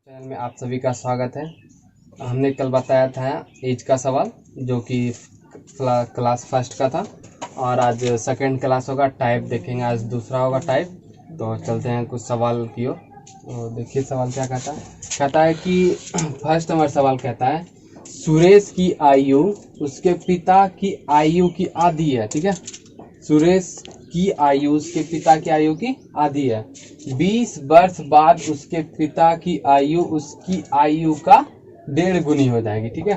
Channel में आप सभी का स्वागत है। हमने कल बताया था एज का सवाल जो कि क्लास फर्स्ट का था और आज सेकंड क्लास होगा। टाइप देखेंगे, आज दूसरा होगा टाइप। तो चलते हैं कुछ सवाल की ओर। तो देखिए सवाल क्या कहता है कि फर्स्ट नंबर सवाल कहता है सुरेश की आयु उसके पिता की आयु की आधी है। ठीक है, सुरेश की आयु उसके पिता की आयु की आधी है। 20 वर्ष बाद उसके पिता की आयु उसकी आयु का 1.5 गुनी हो जाएगी। ठीक है,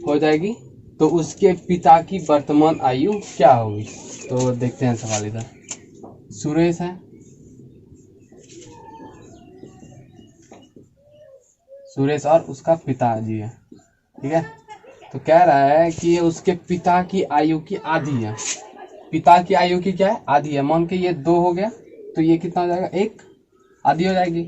हो जाएगी। तो उसके पिता की वर्तमान आयु क्या होगी? तो देखते हैं सवाल। इधर सुरेश है, सुरेश और उसका पिताजी है। ठीक है, तो कह रहा है कि उसके पिता की आयु की आधी है। पिता की आयु की क्या है? आधी है। मान के ये 2 हो गया तो ये कितना हो जाएगा? 1 आधी हो जाएगी।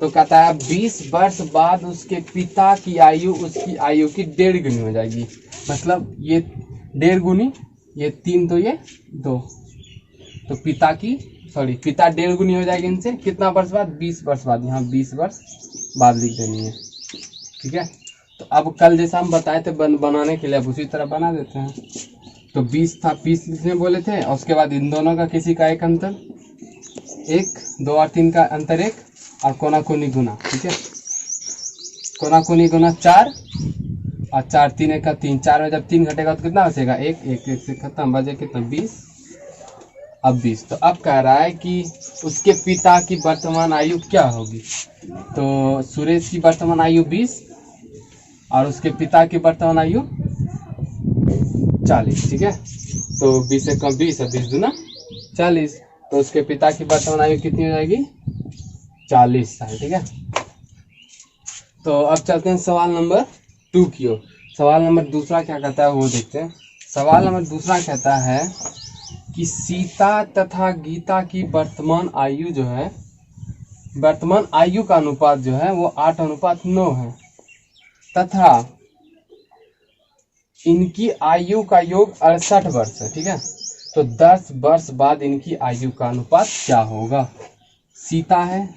तो कहता है 20 वर्ष बाद उसके पिता की आयु उसकी आयु की 1.5 गुनी हो जाएगी। मतलब ये 1.5 गुनी, ये 3 तो ये 2, तो पिता 1.5 गुनी हो जाएगी इनसे। कितना वर्ष बाद? 20 वर्ष बाद। यहाँ 20 वर्ष बाद लिख देनी है। ठीक है, तो अब कल जैसा हम बताए थे बनाने के लिए, अब उसी तरह बना देते हैं। तो 20 था, 20 लिखने बोले थे और उसके बाद इन दोनों का किसी का एक अंतर, 1, 2 और 3 का अंतर 1 और कोना कोनी गुना। ठीक है, कोना कोनी गुना 4 और 4 3 1 का 3, 4 में जब 3 घटेगा तो कितना बचेगा? 1 1 1 से खत्म, बचे कितना? 20। अब 20। तो अब कह रहा है कि उसके पिता की वर्तमान आयु क्या होगी? तो सुरेश की वर्तमान आयु 20 और उसके पिता की वर्तमान आयु 40। ठीक है, तो 20 से कम 20 है, 20 दूना 40। तो उसके पिता की वर्तमान आयु कितनी हो जाएगी? 40 साल। ठीक है, तो अब चलते हैं सवाल नंबर 2 की ओर। सवाल नंबर दूसरा क्या कहता है वो देखते हैं। सवाल नंबर दूसरा कहता है कि सीता तथा गीता की वर्तमान आयु जो है, वर्तमान आयु का अनुपात जो है वो 8:9 है तथा इनकी आयु का योग 68 वर्ष है। ठीक है, तो 10 वर्ष बाद इनकी आयु का अनुपात क्या होगा? सीता है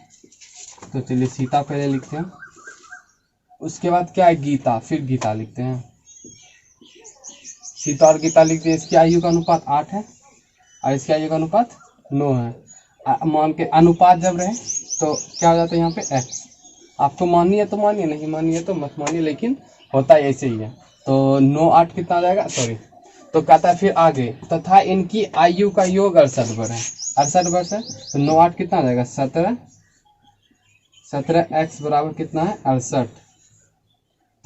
तो चलिए सीता पहले लिखते हैं, उसके बाद क्या है? गीता, फिर गीता लिखते हैं। सीता और गीता लिखते हैं। इसकी आयु का अनुपात 8 है और इसकी आयु का अनुपात 9 है। मान के अनुपात जब रहे तो क्या हो जाता है? यहाँ पे x। आपको मानिए तो मानिए, नहीं मानिए तो मत मानिए, लेकिन होता है ऐसे ही है। तो 9 8 कितना आ जाएगा? सॉरी, तो कहता है फिर आगे तथा इनकी आयु का योग 68 वर्ष है। 68 वर्ष है तो 9 8 कितना आ जाएगा? 17। 17 x बराबर कितना है? 68।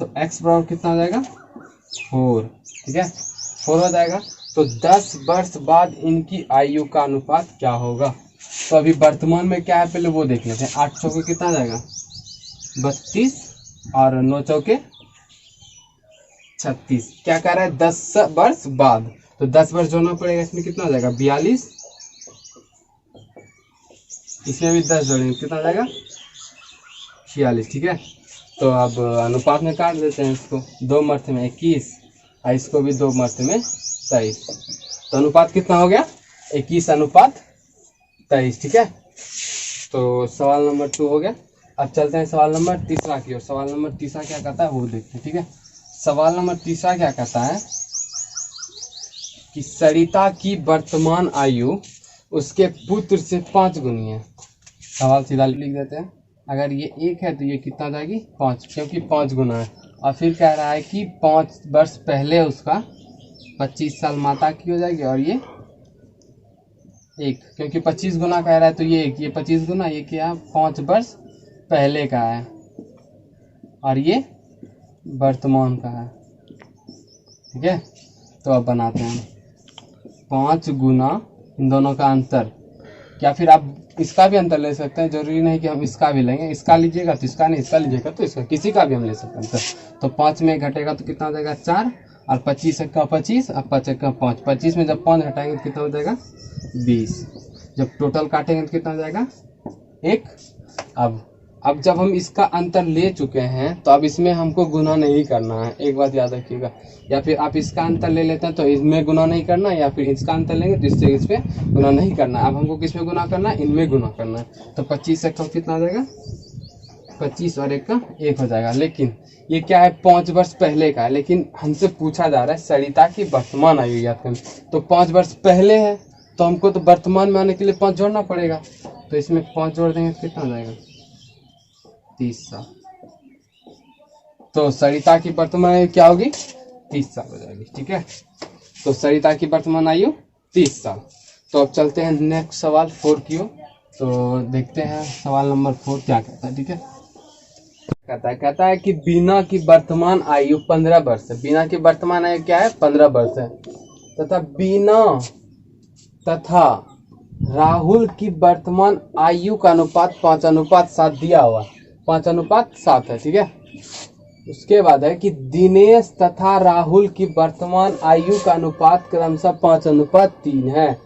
तो x बराबर कितना हो जाएगा? 4। ठीक है, 4 हो जाएगा। तो 10 वर्ष बाद इनकी आयु का अनुपात क्या होगा? तो अभी वर्तमान में क्या है पहले वो देख लेते हैं। 8 चौके कितना आ जाएगा? 32 और 9 चौके 36। क्या कह रहा है? 10 वर्ष बाद। तो 10 वर्ष जोड़ना पड़ेगा, इसमें कितना हो जाएगा? 42। इसमें भी 10 जोड़ेंगे, कितना हो जाएगा? 46। ठीक है, तो अब अनुपात में काट देते हैं इसको। 2 मर्थे में 21 और इसको भी 2 मर्थे में 23। तो अनुपात कितना हो गया? 21:23। ठीक है, तो सवाल नंबर 2 हो गया। अब चलते हैं सवाल नंबर तीसरा की ओर। सवाल नंबर तीसरा क्या कहता है वो देखते हैं। ठीक है, सवाल नंबर तीसरा क्या कहता है कि सरिता की वर्तमान आयु उसके पुत्र से 5 गुनी है। सवाल सीधा लिख देते हैं। अगर ये 1 है तो ये कितना आ जाएगी? 5, क्योंकि 5 गुना है। और फिर कह रहा है कि 5 वर्ष पहले उसका 25 साल माता की हो जाएगी और ये 1, क्योंकि 25 गुना कह रहा है तो ये 1, ये 25 गुना, ये क्या है? 5 वर्ष पहले का है और ये वर्तमान का है। ठीक है, तो अब बनाते हैं 5 गुना इन दोनों का अंतर, या फिर आप इसका भी अंतर ले सकते हैं। जरूरी नहीं कि हम इसका भी लेंगे। इसका लीजिएगा तो इसका नहीं, इसका लीजिएगा तो इसका, किसी का भी हम ले सकते हैं अंतर। तो 5 में घटेगा तो कितना हो जाएगा? 4 और 25 का 25 और 5 का 5। 25 में जब 5 घटाएंगे तो कितना हो जाएगा? 20। जब टोटल काटेंगे तो कितना हो जाएगा? 1। अब जब हम इसका अंतर ले चुके हैं तो अब इसमें हमको गुना नहीं करना है, एक बात याद रखिएगा। या फिर आप इसका अंतर ले लेते हैं तो इसमें गुना नहीं करना, या फिर इसका अंतर लेंगे तो इससे इस पे गुना नहीं करना। अब हमको किस में गुना करना है? इनमें गुना करना है। तो 25 से कम कितना आ जाएगा? 25 और 1 का 1 हो जाएगा। लेकिन ये क्या है, 5 वर्ष पहले का है, लेकिन हमसे पूछा जा रहा है सरिता की वर्तमान आयु याद करनी। तो 5 वर्ष पहले है तो हमको तो वर्तमान में आने के लिए 5 जोड़ना पड़ेगा। तो इसमें 5 जोड़ देंगे तो कितना हो जाएगा, 30 साल। तो सरिता की वर्तमान आयु क्या होगी, 30 साल हो जाएगी। ठीक है, तो सरिता की वर्तमान आयु 30 साल। तो अब चलते हैं नेक्स्ट सवाल 4 की ओर। तो देखते हैं सवाल नंबर 4 क्या कहता है। ठीक है, कहता है कि बीना की वर्तमान आयु 15 वर्ष है। बीना की वर्तमान आयु क्या है, 15 वर्ष है। तथा बीना तथा राहुल की वर्तमान आयु का अनुपात 5:7 दिया हुआ, 5:7 है। ठीक है, उसके बाद है कि दिनेश तथा राहुल की वर्तमान आयु का अनुपात क्रमशः 5:3 है।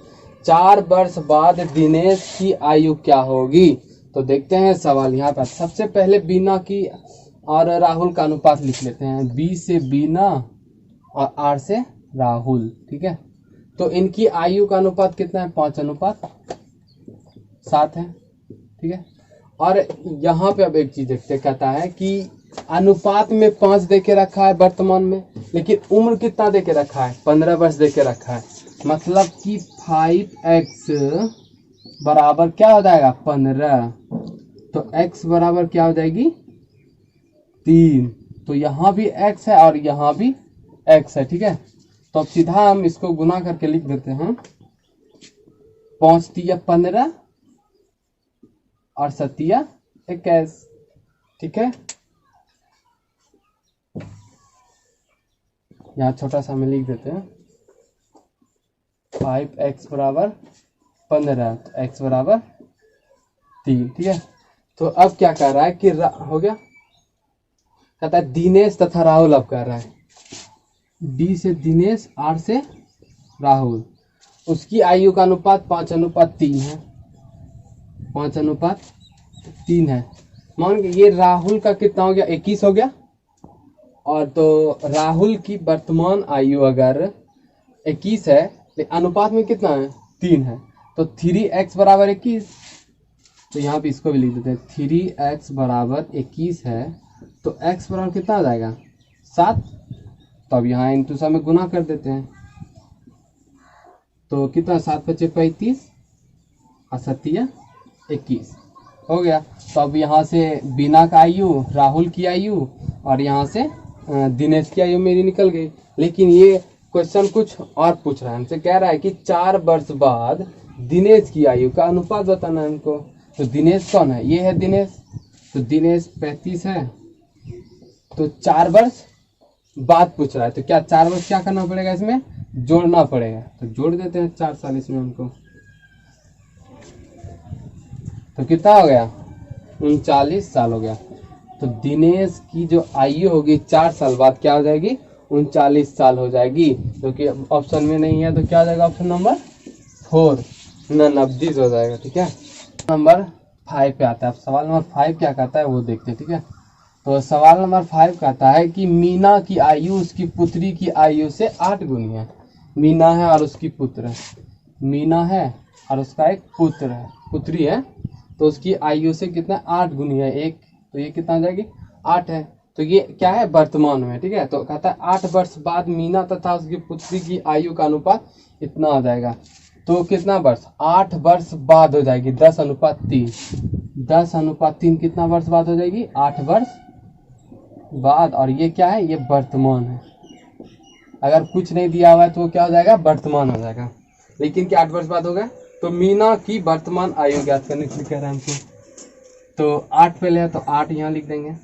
4 वर्ष बाद दिनेश की आयु क्या होगी। तो देखते हैं सवाल यहाँ पर। सबसे पहले बीना की और राहुल का अनुपात लिख लेते हैं। बी से बीना और आर से राहुल। ठीक है, तो इनकी आयु का अनुपात कितना है, 5:7 है। ठीक है, और यहाँ पे अब एक चीज देखते, कहता है कि अनुपात में 5 दे के रखा है वर्तमान में, लेकिन उम्र कितना दे के रखा है, 15 वर्ष दे के रखा है। मतलब कि 5x बराबर क्या हो जाएगा, 15। तो x बराबर क्या हो जाएगी, 3। तो यहाँ भी x है और यहाँ भी x है। ठीक है, तो अब सीधा हम इसको गुना करके लिख देते हैं। 5 तिया 15 और 7 21। ठीक है, यहाँ छोटा सा में लिख देते हैं 5x बराबर 15, तो x बराबर 3। ठीक है, तो अब क्या कर रहा है कि हो गया, कहता है दिनेश तथा राहुल। अब कर रहा है डी से दिनेश, आर से राहुल, उसकी आयु का अनुपात 5:3 है। 5:3 है। मान के ये राहुल का कितना हो गया, 21 हो गया। और तो राहुल की वर्तमान आयु अगर 21 है तो अनुपात में कितना है, 3 है। तो 3x बराबर 21। तो यहाँ पे इसको भी लिख देते हैं 3x बराबर 21 है। तो x बराबर कितना आ जाएगा, 7। तो अब यहाँ इन सब में गुना कर देते हैं। तो कितना, 7 × 5 = 35 और 7 × 21 हो गया। तो अब यहाँ से बीना का आयु, राहुल की आयु और यहाँ से दिनेश की आयु मेरी निकल गई। लेकिन ये क्वेश्चन कुछ और पूछ रहा है हमसे, कह रहा है कि 4 वर्ष बाद दिनेश की आयु का अनुपात बताना है हमको। तो दिनेश कौन है, ये है दिनेश। तो दिनेश 35 है। तो 4 वर्ष बाद पूछ रहा है, तो क्या 4 वर्ष क्या करना पड़ेगा, इसमें जोड़ना पड़ेगा। तो जोड़ देते हैं 4 साल इसमें हमको। तो कितना हो गया, 39 साल हो गया। तो दिनेश की जो आयु होगी 4 साल बाद क्या हो जाएगी, 39 साल हो जाएगी। क्योंकि ऑप्शन में नहीं है तो क्या हो जाएगा, ऑप्शन नंबर 4 49 हो जाएगा। ठीक है, नंबर 5 पे आता है। अब सवाल नंबर 5 क्या कहता है वो देखते हैं। ठीक है, तो सवाल नंबर 5 कहता है कि मीना की आयु उसकी पुत्री की आयु से 8 गुनी है। मीना है और उसकी पुत्र है, मीना है और उसका एक पुत्र है, पुत्री है। तो उसकी आयु से कितना, 8 गुनी है 1। तो ये कितना आ जाएगी, 8 है। तो ये क्या है, वर्तमान में। ठीक है, तो कहता है 8 वर्ष बाद मीना तथा उसकी पुत्री की आयु का अनुपात इतना हो जाएगा। तो कितना वर्ष, 8 वर्ष बाद हो जाएगी 10:3। 10:3 कितना वर्ष बाद हो जाएगी, 8 वर्ष बाद। और ये क्या है, ये वर्तमान है। अगर कुछ नहीं दिया हुआ है तो क्या हो जाएगा, वर्तमान हो जाएगा। लेकिन क्या 8 वर्ष बाद होगा। तो मीना की वर्तमान आयु ज्ञात करने के लिए कह रहा है हमको। तो 8 पहले है तो 8 यहाँ लिख देंगे,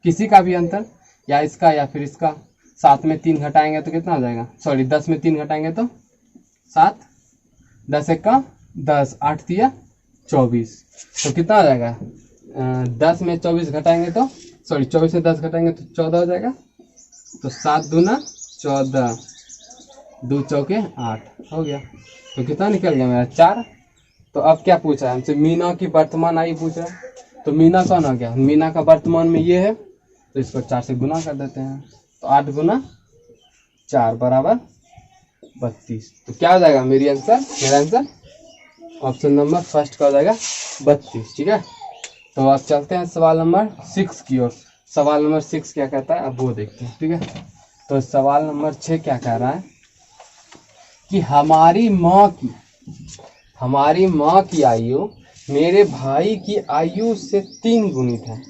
किसी का भी अंतर, या इसका या फिर इसका। 7 में 3 घटाएंगे तो कितना हो जाएगा, सॉरी 10 में 3 घटाएंगे तो 7, 10 × 1 = 10, 8 × 3 = 24। तो कितना हो जाएगा, 10 में 24 घटाएंगे तो, सॉरी 24 में 10 घटाएंगे तो 14 हो जाएगा। तो 7 दूना 14, 2 चौके 8 हो गया। तो कितना निकल गया मेरा, 4। तो अब क्या पूछा है हमसे, मीना की वर्तमान आयु पूछ रहा है। तो मीना कौन हो गया, मीना का वर्तमान में ये है। तो इसको 4 से गुना कर देते हैं। तो 8 × 4 बराबर 32। तो क्या हो जाएगा मेरी आंसर, मेरा आंसर ऑप्शन नंबर फर्स्ट का हो जाएगा 32। ठीक है, तो अब चलते हैं सवाल नंबर 6 की ओर। सवाल नंबर 6 क्या कहता है अब वो देखते हैं, ठीक है। तो सवाल नंबर 6 क्या कह रहा है कि हमारी माँ की आयु मेरे भाई की आयु से 3 गुणित है।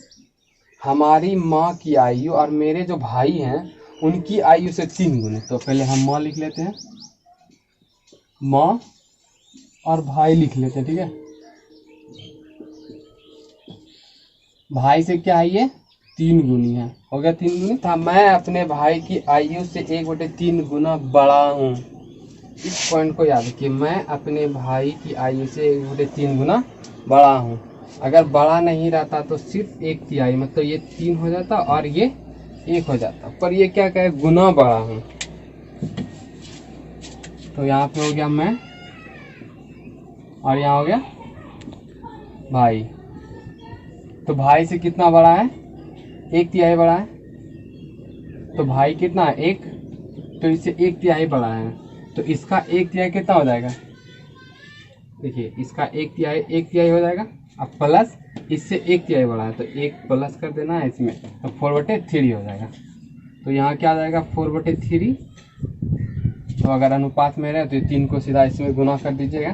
हमारी माँ की आयु और मेरे जो भाई हैं उनकी आयु से 3 गुणित। तो पहले हम माँ लिख लेते हैं, माँ और भाई लिख लेते हैं, ठीक है। भाई से क्या है ये 3 गुनी है, हो गया 3 गुनी था। मैं अपने भाई की आयु से 1/3 गुना बड़ा हूँ। इस पॉइंट को याद रखिए, मैं अपने भाई की आयु से 1/3 गुना बड़ा हूँ। अगर बड़ा नहीं रहता तो सिर्फ 1/3, मतलब ये 3 हो जाता और ये 1 हो जाता, पर ये क्या कहे गुना बड़ा हूँ। तो यहाँ पे हो गया मैं और यहाँ हो गया भाई। तो भाई से कितना बड़ा है 1/3 बड़ा है। तो भाई कितना है 1, तो इससे 1/3 बड़ा है। तो इसका 1/3 कितना हो जाएगा, देखिए इसका 1/3 हो जाएगा। अब प्लस इससे 1/3 बड़ा है तो 1 प्लस कर देना है इसमें, तो 4/3 हो जाएगा। तो यहाँ क्या आ जाएगा 4/3। तो अगर अनुपात में रहे तो 3 को सीधा इसमें गुना कर दीजिएगा,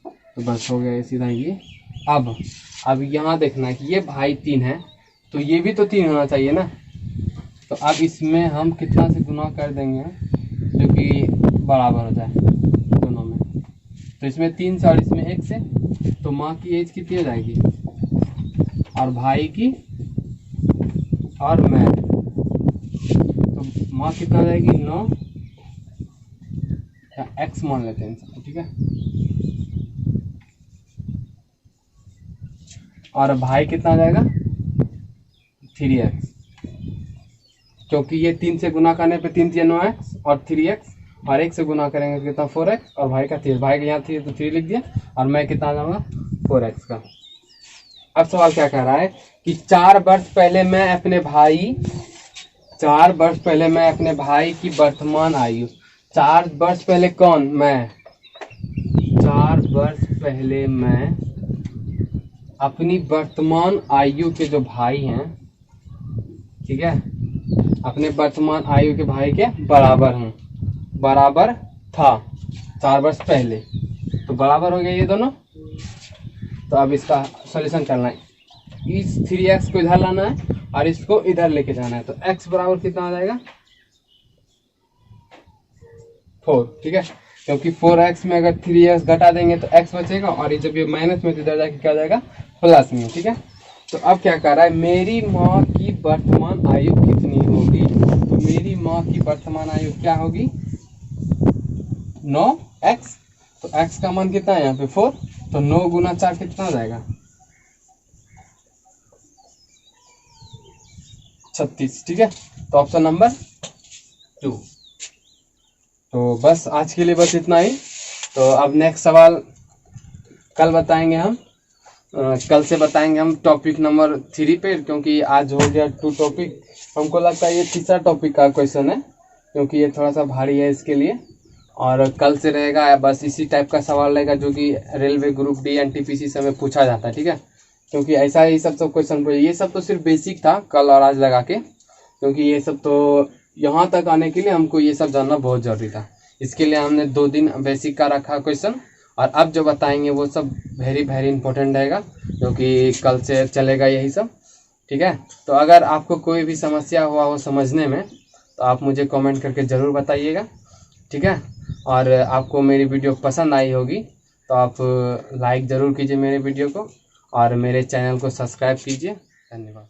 तो बस हो गया ये सीधा ये। अब यहाँ देखना है कि ये भाई 3 है तो ये भी तो 3 होना चाहिए ना। तो अब इसमें हम कितना से गुना कर देंगे जो कि बराबर हो जाए दोनों में। तो इसमें 3 से और इसमें 1 से, तो माँ की एज कितनी हो जाएगी और भाई की और मैं, तो माँ कितना हो जाएगी 9 या x मान लेते हैं, ठीक है। और भाई कितना हो जाएगा 3x, क्योंकि ये 3 से गुना करने पे 3 × 9x और 3x, और 1 से गुना करेंगे तो कितना 4x, और भाई का 3, भाई का यहाँ 3 तो 3 लिख दिया, और मैं कितना आ जाऊँगा 4x का। अब सवाल क्या कह रहा है कि 4 वर्ष पहले मैं अपने भाई की वर्तमान आयु, 4 वर्ष पहले कौन मैं, 4 वर्ष पहले मैं अपनी वर्तमान आयु के जो भाई हैं, ठीक है, अपने वर्तमान आयु के भाई के बराबर हूँ, बराबर था 4 वर्ष पहले, तो बराबर हो गया ये दोनों। तो अब इसका सॉल्यूशन करना है, इस 3x को इधर लाना है और इसको इधर लेके जाना है। तो x बराबर कितना आ जाएगा 4, ठीक है, क्योंकि 4x में अगर 3x घटा देंगे तो x बचेगा, और ये जब ये माइनस में तो इधर जाके क्या हो जाएगा प्लस में, ठीक है। तो अब क्या कर रहा है, मेरी माँ की वर्तमान आयु कितनी होगी। तो मेरी माँ की वर्तमान आयु क्या होगी 9x। तो x का मान कितना है यहाँ पे 4, तो 9 × 4 कितना हो जाएगा 36, ठीक है। तो ऑप्शन नंबर 2। तो बस आज के लिए बस इतना ही। तो अब नेक्स्ट सवाल कल बताएंगे हम, कल से बताएंगे हम टॉपिक नंबर 3 पे, क्योंकि आज हो गया 2 टॉपिक। हमको लगता है ये तीसरा टॉपिक का क्वेश्चन है, क्योंकि ये थोड़ा सा भारी है इसके लिए। और कल से रहेगा बस इसी टाइप का सवाल रहेगा जो कि रेलवे ग्रुप डी एनटीपीसी से में पूछा जाता है, ठीक है। क्योंकि ऐसा ही सब क्वेश्चन, ये सब तो सिर्फ बेसिक था कल और आज लगा के, क्योंकि ये सब तो यहाँ तक आने के लिए हमको ये सब जानना बहुत ज़रूरी था। इसके लिए हमने 2 दिन बेसिक का रखा क्वेश्चन, और अब जो बताएंगे वो सब वेरी इंपॉर्टेंट रहेगा, जो कि कल से चलेगा यही सब, ठीक है। तो अगर आपको कोई भी समस्या हुआ हो समझने में तो आप मुझे कमेंट करके ज़रूर बताइएगा, ठीक है। और आपको मेरी वीडियो पसंद आई होगी तो आप लाइक ज़रूर कीजिए मेरे वीडियो को, और मेरे चैनल को सब्सक्राइब कीजिए। धन्यवाद।